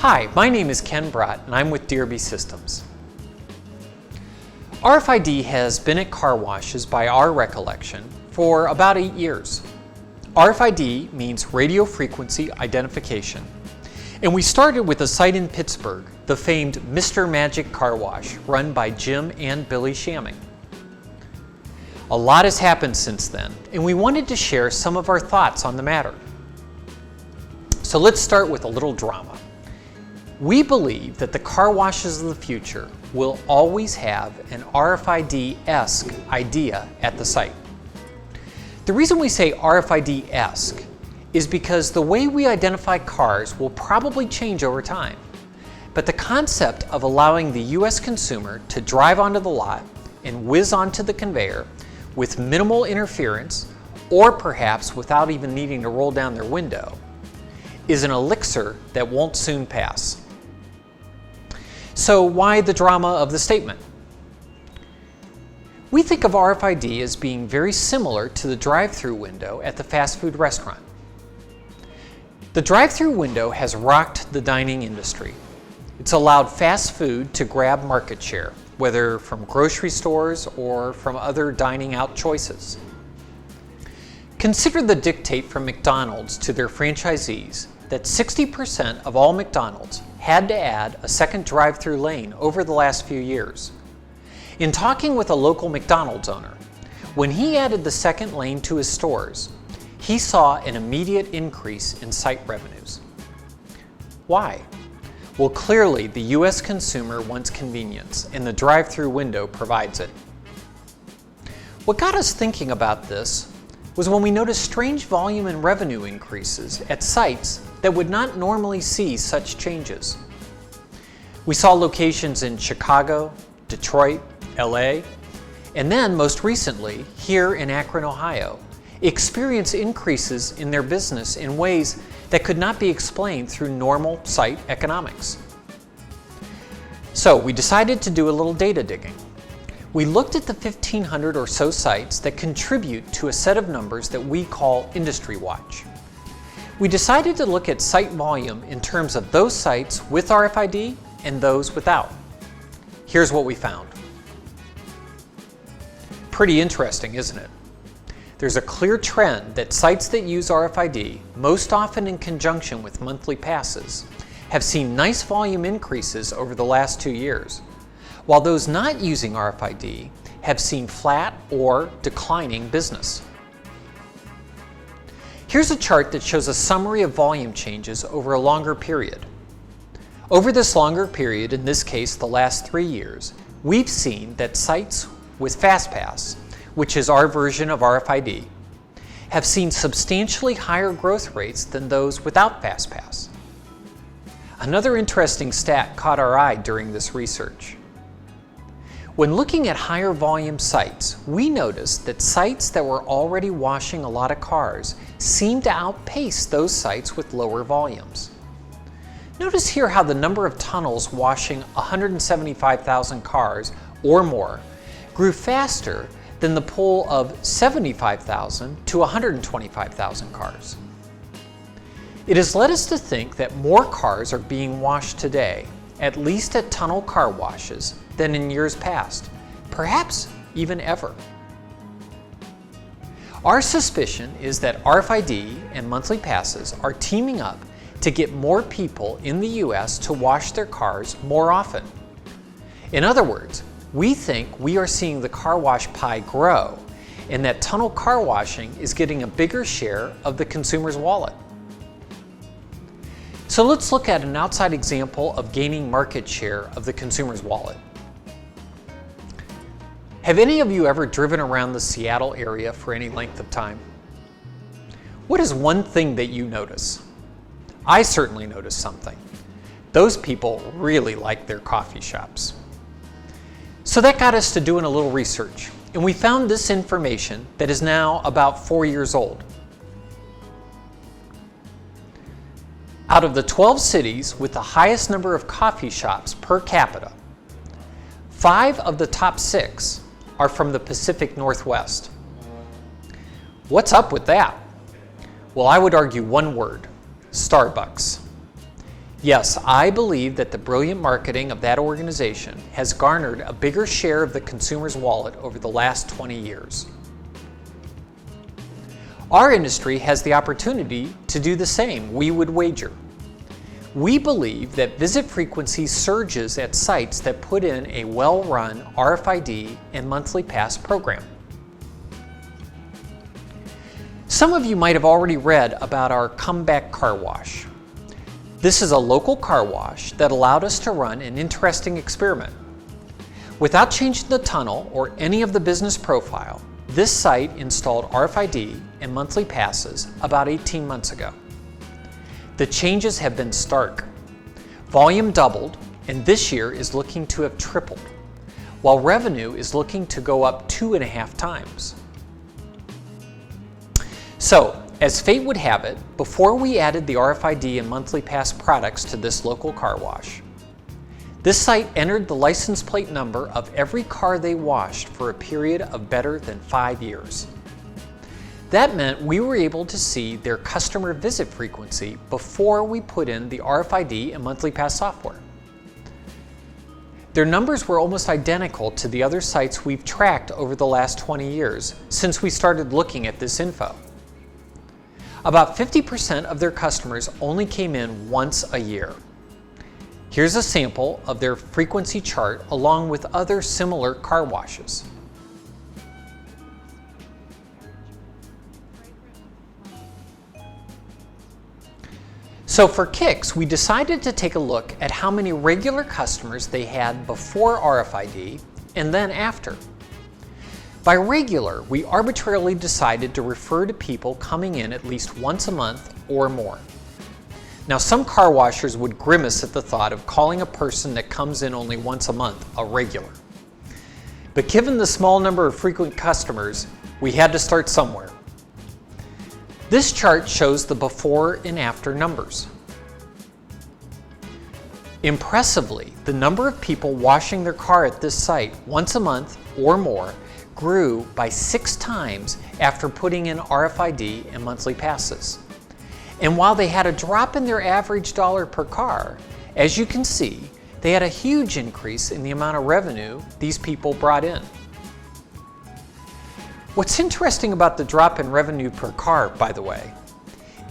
Hi, my name is Ken Brott and I'm with DRB Systems. RFID has been at car washes by our recollection for about 8 years. RFID means radio frequency identification. And we started with a site in Pittsburgh, the famed Mr. Magic Car Wash, run by Jim and Billy Shamming. A lot has happened since then, and we wanted to share some of our thoughts on the matter. So let's start with a little drama. We believe that the car washes of the future will always have an RFID-esque idea at the site. The reason we say RFID-esque is because the way we identify cars will probably change over time. But the concept of allowing the US consumer to drive onto the lot and whiz onto the conveyor with minimal interference, or perhaps without even needing to roll down their window, is an elixir that won't soon pass. So why the drama of the statement? We think of RFID as being very similar to the drive-through window at the fast food restaurant. The drive-through window has rocked the dining industry. It's allowed fast food to grab market share, whether from grocery stores or from other dining out choices. Consider the dictate from McDonald's to their franchisees that 60% of all McDonald's had to add a second drive-through lane over the last few years. In talking with a local McDonald's owner, when he added the second lane to his stores, he saw an immediate increase in site revenues. Why? Well, clearly the US consumer wants convenience, and the drive-through window provides it. What got us thinking about this was when we noticed strange volume and revenue increases at sites that would not normally see such changes. We saw locations in Chicago, Detroit, LA, and then most recently here in Akron, Ohio, experience increases in their business in ways that could not be explained through normal site economics. So we decided to do a little data digging. We looked at the 1,500 or so sites that contribute to a set of numbers that we call IndustryWatch. We decided to look at site volume in terms of those sites with RFID and those without. Here's what we found. Pretty interesting, isn't it? There's a clear trend that sites that use RFID, most often in conjunction with monthly passes, have seen nice volume increases over the last 2 years, while those not using RFID have seen flat or declining business. Here's a chart that shows a summary of volume changes over a longer period. Over this longer period, in this case the last 3 years, we've seen that sites with FastPass, which is our version of RFID, have seen substantially higher growth rates than those without FastPass. Another interesting stat caught our eye during this research. When looking at higher volume sites, we noticed that sites that were already washing a lot of cars seemed to outpace those sites with lower volumes. Notice here how the number of tunnels washing 175,000 cars or more grew faster than the pool of 75,000 to 125,000 cars. It has led us to think that more cars are being washed today, at least at tunnel car washes, than in years past, perhaps even ever. Our suspicion is that RFID and monthly passes are teaming up to get more people in the US to wash their cars more often. In other words, we think we are seeing the car wash pie grow, and that tunnel car washing is getting a bigger share of the consumer's wallet. So let's look at an outside example of gaining market share of the consumer's wallet. Have any of you ever driven around the Seattle area for any length of time? What is one thing that you notice? I certainly noticed something. Those people really like their coffee shops. So that got us to doing a little research, and we found this information that is now about 4 years old. Out of the 12 cities with the highest number of coffee shops per capita, 5 of the top 6 are from the Pacific Northwest. What's up with that? Well, I would argue one word: Starbucks. Yes, I believe that the brilliant marketing of that organization has garnered a bigger share of the consumer's wallet over the last 20 years. Our industry has the opportunity to do the same, we would wager. We believe that visit frequency surges at sites that put in a well-run RFID and monthly pass program. Some of you might have already read about our comeback car wash. This is a local car wash that allowed us to run an interesting experiment. Without changing the tunnel or any of the business profile, this site installed RFID and monthly passes about 18 months ago. The changes have been stark. Volume doubled, and this year is looking to have tripled, while revenue is looking to go up 2.5 times. So, as fate would have it, before we added the RFID and monthly pass products to this local car wash, this site entered the license plate number of every car they washed for a period of better than 5 years. That meant we were able to see their customer visit frequency before we put in the RFID and monthly pass software. Their numbers were almost identical to the other sites we've tracked over the last 20 years since we started looking at this info. About 50% of their customers only came in once a year. Here's a sample of their frequency chart along with other similar car washes. So for kicks, we decided to take a look at how many regular customers they had before RFID and then after. By regular, we arbitrarily decided to refer to people coming in at least once a month or more. Now, some car washers would grimace at the thought of calling a person that comes in only once a month a regular. But given the small number of frequent customers, we had to start somewhere. This chart shows the before and after numbers. Impressively, the number of people washing their car at this site once a month or more grew by 6 times after putting in RFID and monthly passes. And while they had a drop in their average dollar per car, as you can see, they had a huge increase in the amount of revenue these people brought in. What's interesting about the drop in revenue per car, by the way,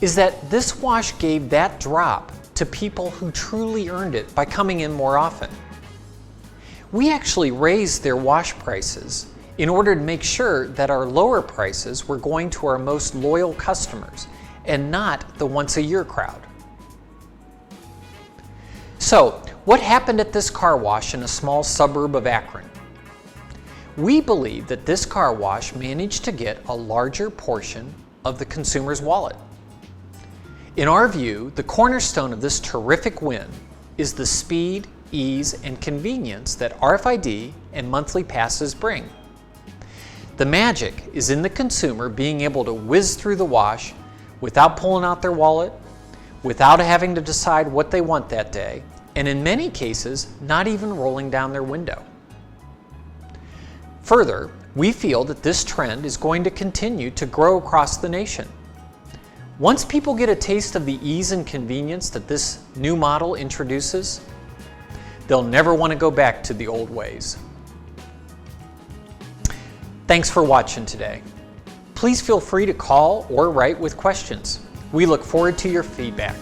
is that this wash gave that drop to people who truly earned it by coming in more often. We actually raised their wash prices in order to make sure that our lower prices were going to our most loyal customers and not the once-a-year crowd. So, what happened at this car wash in a small suburb of Akron? We believe that this car wash managed to get a larger portion of the consumer's wallet. In our view, the cornerstone of this terrific win is the speed, ease, and convenience that RFID and monthly passes bring. The magic is in the consumer being able to whiz through the wash without pulling out their wallet, without having to decide what they want that day, and in many cases, not even rolling down their window. Further, we feel that this trend is going to continue to grow across the nation. Once people get a taste of the ease and convenience that this new model introduces, they'll never want to go back to the old ways. Thanks for watching today. Please feel free to call or write with questions. We look forward to your feedback.